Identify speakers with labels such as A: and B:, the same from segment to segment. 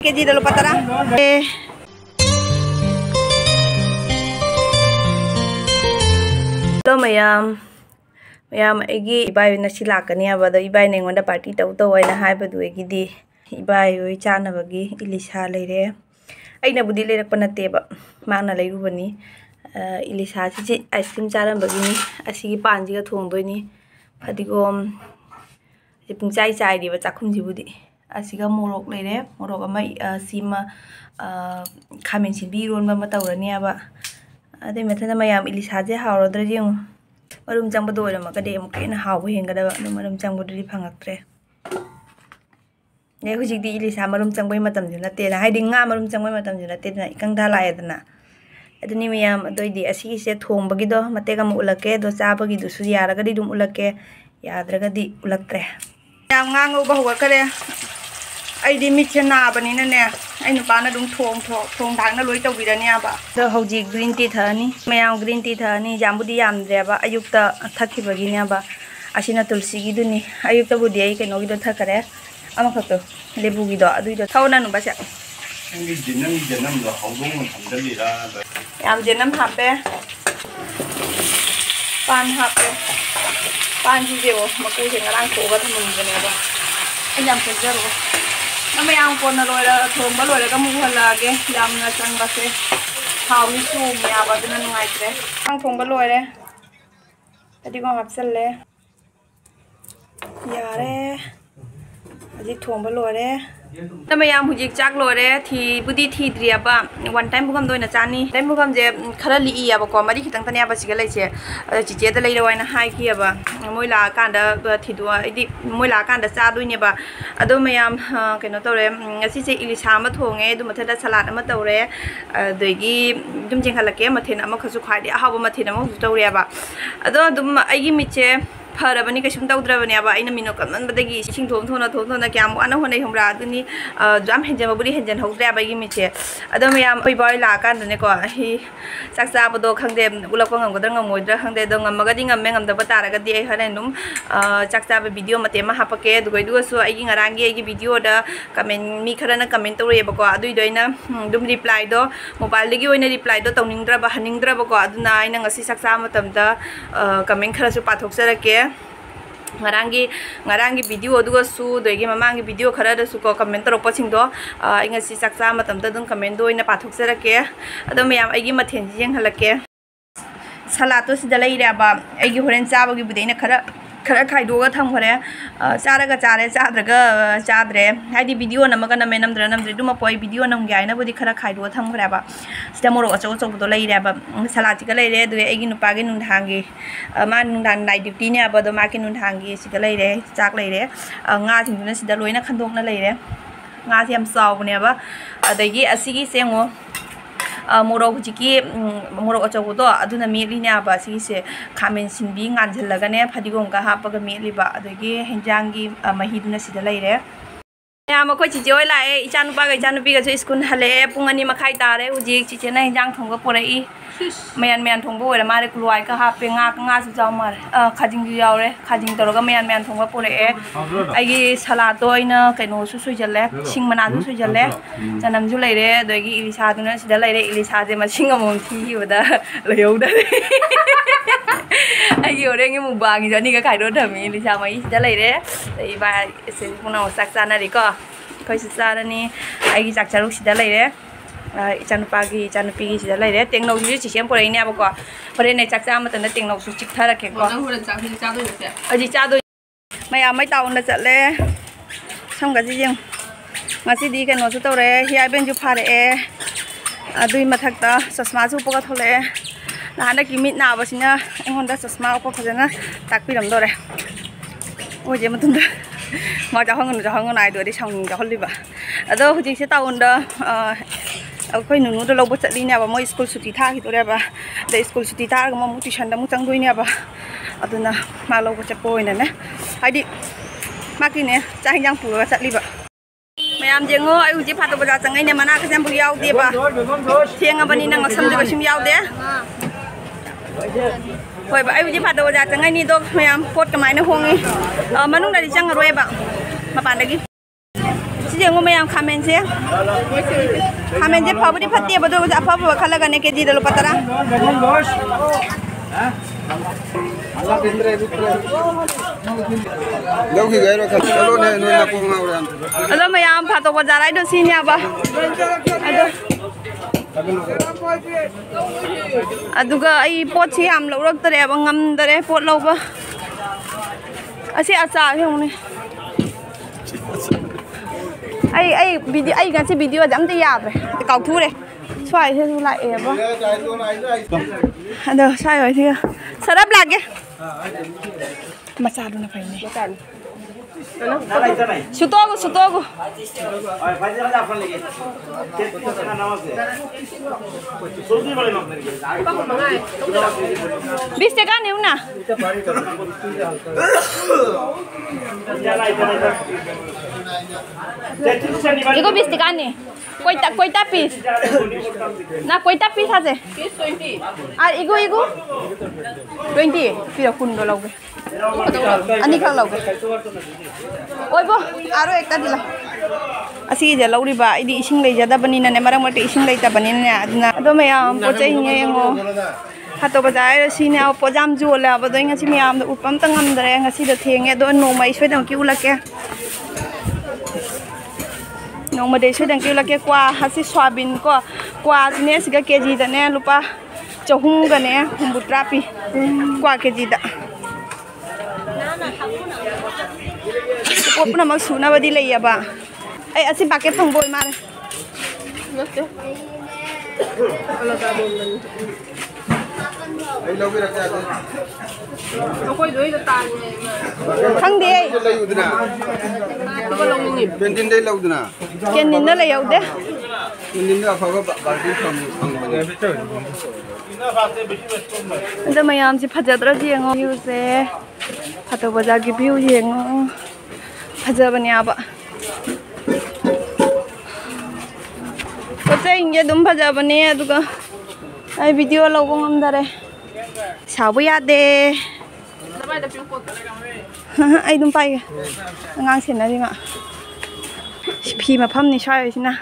A: KG दा lupa tara. Hello mayam. Mayam egi ibai na silakani abada ibai nengonda party tau waina haibadu egi di ibai oi chana bagi ilisa leire. Aina budi lerak panateba mana leirubani ilisa si ice cream charan bagini asigi panji ga thongdoi Fadigom pungchai chai di ba chakhumji budi asiga morok leire morok ama sima khamen sinbi ron ma tawrani aba ade methana mayam ilisa je hawrodra jeng marum chang bado ora makade am kena hawu hengada no marum chang bodri phangaktre ne hujik di ilisa marum chang bai matam jina te na haidi nga marum chang bai matam jina te na ikang da la edna adni mayam adoi di asi se thong bagi do matega mu ulake do cha bagi du su yara ga di dum ulake yadraga di ulaktre yam nga ngo ba huwa kare ai di mit chena bani na ne ai nu pa na dum thong dang na loi tawbirani aba do hoji green tea thani mayam green tea thani jambudi yam dreba ayukta thakhi bagi ne aba asina tulsi gi duni ayukta budi ai ke no gi do thakare ama khato lebu gi do adu do thawna nu ba sa
B: ngi jenam do hawdong mon thamdali ra
A: yam jenam hape pan hape pan ji je wo maku je ngarang ko ga thamun bane ba ayam pe jaro nama yang pon loi la thong ba loi la ka mu hala ge yam na chang ba se haw mi su mi aba dina nu ngai tre ang thong ba loi le tadi ko hap sel le ya re aji thong ba loi le nama yang hujik chak loi le thi budi thi dria ba one time bugam doi na chani time bugam je khara li iya ba ko mari khitang tania ba siga lai che chi che da lai le wai na hai ki ba moi la kan da thi do idi moi la kan da cha doi ne ba ado mayam keno tore ngasi se ilisa ma thonge du matha da salad ama tore doigi dum jing halake mathen ama khasu khai di hawa mathen ama hu tore ba ado dum ai gi miche फरबनी कसुम तौद्रबनी अब आइना मिनो कमन बदगी सिंग थोम थोना क्या आना होने हमरा अदनी जाम हेंजन बबुरी हेंजन हौद्रे अब मिचे अदम याम पइबय ला कांदने को हि साक्सा बदो खंगदे उलक ngमगदर ngमोइद्र खंगदे दो ngमगदी ngमे ngमदब तारगदी ai हने नुम साक्सा बे वीडियो मते मा हापके दुगै दुगसु आइगी ngरांगी आइगी वीडियो दा कमेंट मी खरना कमेंट तौरे बको अदुइ दोइना दुम रिप्लाई दो मोबाइल दगी ओइना रिप्लाई दो तौनिंगद्र बा हनिंगद्र बको अदुना आइना ngasi साक्सा मतमदा कमेंट खरसु पाथोक्सरके ngarangi video aduga su doigi mamangi video khara da su ko comment ro paching do inga si saksa matam ta dung comment do ina pathok sarake adom yam aigi mathen jeng halake salato sidalai ra ba aigi horen cha bagi budeina khara khai do ga tham khare charaga chare chadraga chadre haidi video namaga na menam dranam dum poi video nam gaina budi khara khai do tham khare ba sida moro acho acho do lai ra ba salati ga lai re du aigi nu pa gi nun thangi ma nun dan night duty ne ba do ma ki nun thangi sida lai re chak lai re nga thing na sida loina khandok na lai re nga siam saw ne ba adagi asigi sengo मोरो हुजिकी मोरो अचौदो अदुना melaena बा सिसे खामेन सिनबी nganjhallagane फादिगोम का हापगा मेलिबा अदगी हेंजांगी महिदुना सिदा लैरे याम कोइ चिचे ओइ लाए इचानु पागा इचानु पिगा छ स्कूल हले पुंग अनि मखाइ तारे हुजिक चिचे ना हेंजांग थोंगा पोरई मयान थोंबो ओरे मारे कुलवाइ का हापे nga सु जाव मारे खाजिंग जु यावरे खाजिंग तरोगा मयान थोंगा पोरे आइगी सलातो इना कैनो सु सुइजले सिंग मना सु सुइजले जनम जु लैरे दोगी इलिसा दुना सिदा लैरे इलिसा जे मसिंग अमों थी बदा लयौदा आइगी ओरेंगे मुबागी जनी का खाइरो धमी इलिसा मै सिदा लैरे इबा एसे पुना साक्सा ना रिको खै सारानी आइगी चाकचारु सिदा लैरे इचानुपागी इचानुपीगी सिदा लैरे टेंगनौ जु चिसेम पोरैने अबको परे ने चाकचा मतन टेंगनौ सु चिकथारके को हुरन चाकि चादो से अजि चादो मया मै टाउन चले समगाजि जें ngasi di keno su tore hiya ben ju phare adui mathakta chasma ju poka thole nahana ki mit na basina engonda chasma ko khajana takpiram dore oje matunda ma jahang nai do ri saung jaholi ba ado huji se taun da akoi nunu do lobo chatli ne ba moi school suti tha ki dore ba de school suti ta ga mo tuition da mu chang doi ne ba aduna ma lobo chapo ina ne haidi maki ne chang jang pu ga chatli ba mayam jengo ai uji phato baza changai ne mana ka jam bu yaw de ba thieng abani nang sam de sim yaw de hoi ba ai uji phato baza changai ni do mayam pot ka mai na hongi manung da di chang roi ba ma pan dagi C Django ma'am खामेन से फाबदी फटे बदो अफब खलगने KG the रुपा 10
C: लौकी गैरो चलो ने नोना पोंगा उरान
A: अदो ma'am फातो बजाराय दो सिनियाबा अदुगा आई पोत से हम लौरक्तरे अब ngamdare पोत लौबा असे आचा हेउने आई वीडियो आई गासे वीडियो जमते याद्रे काउथुरे स्वाय से लाएबा अदो स्वाय होय थिगा सरब लागे मचादुना फैने सुतोगो बीस टका नहीं ना इको 20 टका नहीं कोई पीस ना कोई पीस है 20 और इको 20 फिर कुंडो लोगे अनि खा लोगे ओइबो आरो एकटा दिला असी जे लौरिबा इदि इसिंग लेजदबनिना ने मरम मटे इसिंग लेतबनिना ने अदना अदो मयाम पोचै येंगो हातो बजाय सिने पोजाम जोले अबदो ngasi मयाम उपम तंगमदरे ngasi द थेंगे दो नोमै सोइदं कि उलके नोमा दे सोइदं कि उलके क्वा हसी स्वाबिन को क्वा ने सिगा केजी दने लुपा चहुम गने हुंबुत्रा पी क्वा केजी दा ओपन मग सुना बदी लैयाबा ए असि बाके फंगबोय मारे नते
C: ai lौकी रखे आते
A: कोई दोई द तान खंगदे
C: लैउदना
A: तो लौनिनि
C: पेंटिन दे लौदना
A: केनिन न लैयाउदे
C: पेंटिन दा फागा बाल्टी फंगबने
A: अंदर मैम से फजद्र जेंगो व्यू से फातो बाजार की व्यू जेंगो फजबने आबा पोचे इंगे दुम फजबने अदुगा आई वीडियो लौबो ngamdare साबो यादे आई दुम पाइ अंगांग सेनरी मा फी मफम नि स्वायसिना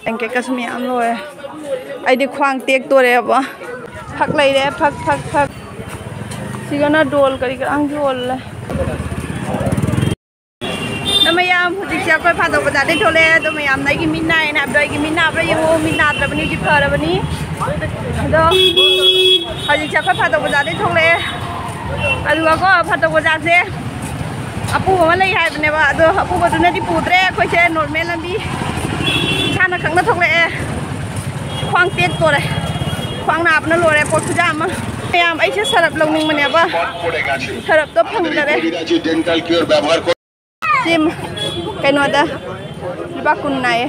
A: एंके कसमी आम लोए आइदि ख्वांग टेक तोरे अब फक लैरे फक सिगना डोल करी आंग डोल ले नमयाम हुजिक से कोइ फादो बजादे थोले तो मयाम नाइगी मिनाय ना दइगी मिना ब्र यहो मिना द्रबनी जि फरबनी दो हुजिक से कोइ फादो बजादे थोले अदुगा को फादो बजासे अपु मा लै हाइबनेबा अदो अपु बदुनदि पुद्रे कोइसे नॉर्मल लंबी साना खंगना थोले ख्वांग टेक तोरे ख्वांग नाबना लोरे पोट खुजा मा मयाम ऐसे सरप लौनिंग मनेबा सरप तो फंगदरे जिम कइनोदा लुपा 10 नाय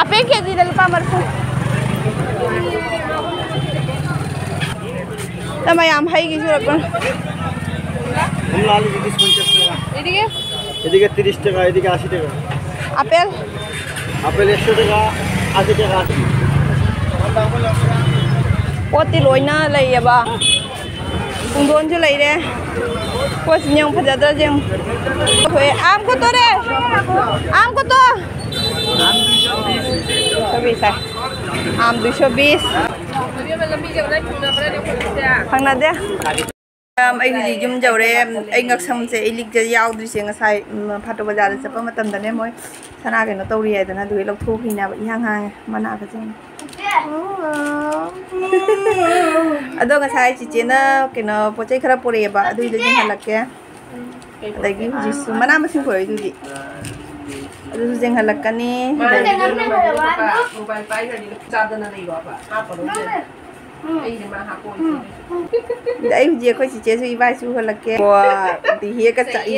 A: आपे केजी द लुपा मरफु तमयाम हाइगी जुरपन
C: हम लाल 20 50 টাকা এদিকে 30 টাকা এদিকে 80 টাকা
A: আপেল
C: 100 টাকা 80 টাকা
A: पोती लोइना लैयबा पुंगदोन से लैरे पोस न्यं फजदा जें होय आम को तो रे आम को तो आम 220 आम 220 फंगना दे आई हुजी जुम जौरे आई ngakसम से इलिक जे याउद्रि से ngasai फातो बाजार चप मतम दने मोय सना केनो तौरि आइदना दुइ लौथोखिना इहांग हांग मना का जें अदो ngasai चिचेना केनो पोचै खरा पोरेबा दुइ दे हलके अदगी हुजिसु मना मसिं फोय दुदि अदु जें हलकनी मोबाइल पाइ गनि चादना लैबा बा हापरो ai de ma hapo ai हुजी खोइ चिचे सु इबाइ सु हलके वा ति हे का चाइ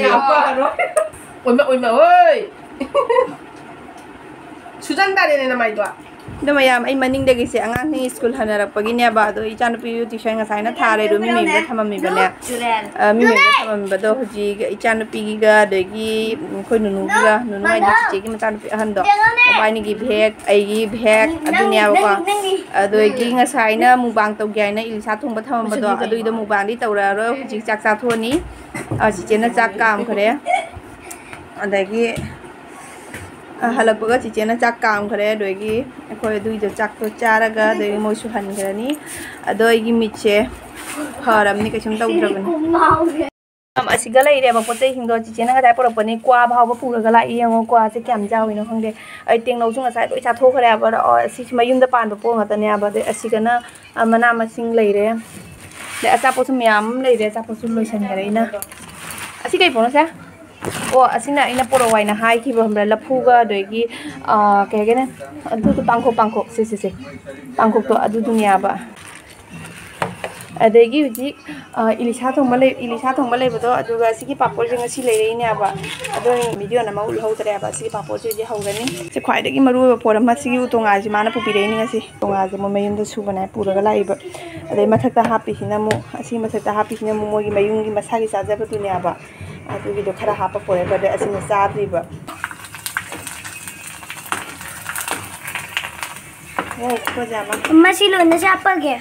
A: ओइ मा ओइ सुजन दारे ने नमाइ दो ꯗ ꯃꯌꯥꯝ ꯑꯩ ꯃꯅꯤꯡꯗꯒꯤꯁꯦ ꯑꯉꯥꯡꯁꯤꯡ ꯁ꯭ꯀꯨꯜ ꯍꯟꯅꯔꯛꯄꯒꯤꯅꯦꯕ ꯑꯗꯣ ꯏꯆꯥꯅꯨꯄꯤ ꯇ꯭ꯌꯨꯁꯟ ꯉꯁꯥꯏꯅ ꯊꯥꯔꯦ ꯃꯤ ꯃꯌꯨꯝꯗ ꯊꯝꯃꯝꯃꯤꯕꯅꯦ ꯃꯤ ꯃꯌꯨꯝꯗ ꯊꯝꯃꯝꯕꯗꯣ ꯍꯧꯖꯤꯛ ꯏꯆꯥꯅꯨꯄꯤꯒꯤꯒ ꯑꯗꯒꯤ ꯑꯩꯈꯣꯏ ꯅꯨꯅꯨꯒꯤꯒ ꯅꯨꯅꯨ ꯍꯥꯏꯗꯤ ꯆꯤꯆꯦꯒꯤ ꯃꯆꯥꯅꯨꯄꯤ ꯑꯍꯟꯗꯣ ꯃꯕꯥꯏꯅꯤꯒꯤ ꯕꯦꯛ ꯑꯩꯒꯤ ꯕꯦꯛ ꯑꯗꯨꯅꯦꯕꯀꯣ ꯑꯗꯒꯤ ꯉꯁꯥꯏꯅ ꯃꯨꯛꯕꯥꯡ ꯇꯧꯒꯦ ꯍꯥꯏꯅ ꯏꯂꯤꯁꯥ ꯊꯣꯡꯕ ꯊꯝꯃꯝꯕꯗꯣ ꯑꯗꯨꯏꯗꯣ ꯃꯨꯛꯕꯥꯡꯗꯤ ꯇꯧꯔꯛꯑꯔꯣꯏ ꯍꯧꯖꯤꯛ ꯆꯥꯛ ꯆꯥꯊꯣꯛꯑꯅꯤ ꯆꯤꯆꯦꯅ ꯆꯥꯛ ꯀꯥꯝꯈ꯭ꯔꯦ ꯑꯗꯒꯤ ꯍꯜꯂꯛꯄꯒ ꯆꯤꯆꯦꯅ ꯆꯥꯛ ꯀꯥꯝꯈ꯭ꯔꯦ ꯑꯗꯒꯤ ꯑꯩꯈꯣꯏ ꯑꯗꯨꯏꯗꯣ ꯆꯥꯛꯇꯣ ꯆꯥꯔꯒ ꯑꯗꯒꯤ ꯃꯣꯏꯁꯨ ꯍꯟꯈ꯭ꯔꯅꯤ ꯑꯗꯣ ꯑꯩꯒꯤ ꯃꯤꯠꯁꯦ ꯐꯔꯕꯅꯤ ꯀꯩꯁꯨꯝ ꯇꯧꯗ꯭ꯔꯕꯅꯤ ꯑꯁꯤꯒ ꯂꯩꯔꯦꯕ ꯄꯣꯠ ꯆꯩꯁꯤꯡꯗꯣ ꯆꯤꯆꯦꯅ ꯉꯁꯥꯏ ꯄꯨꯔꯛꯄꯅꯤ ꯀ꯭ꯋꯥ ꯐꯥꯎꯕ ꯄꯨꯔꯒ ꯂꯥꯛꯏ ꯌꯦꯡꯉꯣ ꯀ꯭ꯋꯥꯁꯦ ꯀꯌꯥꯝ ꯆꯥꯎꯏꯅꯣ ꯈꯪꯗꯦ ꯑꯩ ꯇꯦꯡꯅꯧꯁꯨ ꯉꯁꯥꯏ ꯂꯣꯏ ꯆꯥꯊꯣꯛꯈ꯭ꯔꯦꯕ ꯑꯁꯤꯁꯨ ꯃꯌꯨꯝꯗ ꯄꯥꯟꯕ ꯄꯣꯠ ꯉꯥꯛꯇꯅꯦꯕ ꯑꯗꯩ ꯑꯁꯤꯒꯅ ꯃꯅꯥ ꯃꯁꯤꯡ ꯂꯩꯔꯦ ꯑꯗꯩ ꯑꯆꯥꯄꯣꯠꯁꯨ ꯃꯌꯥꯝ ꯑꯃ ꯂꯩꯔꯦ ꯑꯆꯥꯄꯣꯠꯁꯨ ꯂꯣꯏꯁꯟꯈꯔꯦ ꯑꯩꯅ ꯑꯁꯤ ꯀꯩ ꯄꯣꯠꯅꯣ ꯁꯦ ꯑꯣ ꯑꯁꯤꯅ ꯑꯩꯅ ꯄꯣꯔꯛꯑꯣ ꯍꯥꯏꯅ ꯍꯥꯏꯈꯤꯕ ꯈꯪꯕ꯭ꯔꯥ ꯂꯐꯨꯒ ꯑꯗꯒꯤ ꯀꯩ ꯍꯥꯏꯒꯦꯅꯦ ꯑꯗꯨꯗꯣ ꯄꯥꯡꯈꯣꯛ ꯁꯤ ꯄꯥꯡꯈꯣꯛꯇꯣ ꯑꯗꯨꯗꯨꯅꯦꯕ ꯑꯗꯒꯤ ꯍꯧꯖꯤꯛ ꯏꯂꯤꯁꯥ ꯊꯣꯡꯕ ꯂꯩꯕꯗꯣ ꯑꯗꯨꯒ ꯁꯤꯒꯤ ꯄꯥꯄꯣꯔꯁꯦ ꯉꯁꯤ ꯂꯩꯔꯛꯏꯅꯦꯕ ꯑꯗꯣ ꯚꯤꯗꯤꯑꯣ ꯑꯃ ꯎꯠꯍꯧꯗ꯭ꯔꯦꯕ ꯁꯤꯒꯤ ꯄꯥꯄꯣꯔꯁꯦ ꯍꯧꯖꯤꯛ ꯍꯧꯔꯅꯤ ꯁꯤ ꯈ꯭ꯋꯥꯏꯗꯒꯤ ꯃꯔꯨꯑꯣꯏꯕ ꯄꯣꯠ ꯑꯃ ꯁꯤꯒꯤ ꯎꯇꯣꯡꯉꯥꯁꯦ ꯃꯥꯅ ꯄꯨꯕꯤꯔꯛꯏꯅꯤ ꯉꯁꯤ ꯎꯇꯣꯡꯉꯥꯁꯦ ꯃꯣꯏ ꯃꯌꯨꯝꯗ ꯁꯨꯕꯅꯦ ꯄꯨꯔꯒ ꯂꯥꯛꯏꯕ ꯑꯗꯩ ꯃꯊꯛꯇ ꯍꯥꯞꯄꯤꯁꯤꯅ ꯑꯃꯨꯛ ꯑꯁꯤ ꯃꯊꯛꯇ ꯍꯥꯞꯄꯤꯁꯤꯅ ꯑꯃꯨꯛ ꯃꯣꯏꯒꯤ ꯃꯌꯨꯝꯒꯤ ꯃꯁꯥꯒꯤ ꯆꯥꯖꯕꯗꯨꯅꯦꯕ ꯑꯗꯨꯒꯤꯗꯣ ꯈꯔ ꯍꯥꯞꯄ ꯄꯣꯔꯛꯑꯦ ꯑꯗꯩ ꯑꯁꯤꯅ ꯆꯥꯗ꯭ꯔꯤꯕ
D: Masih lu nasi apa ke?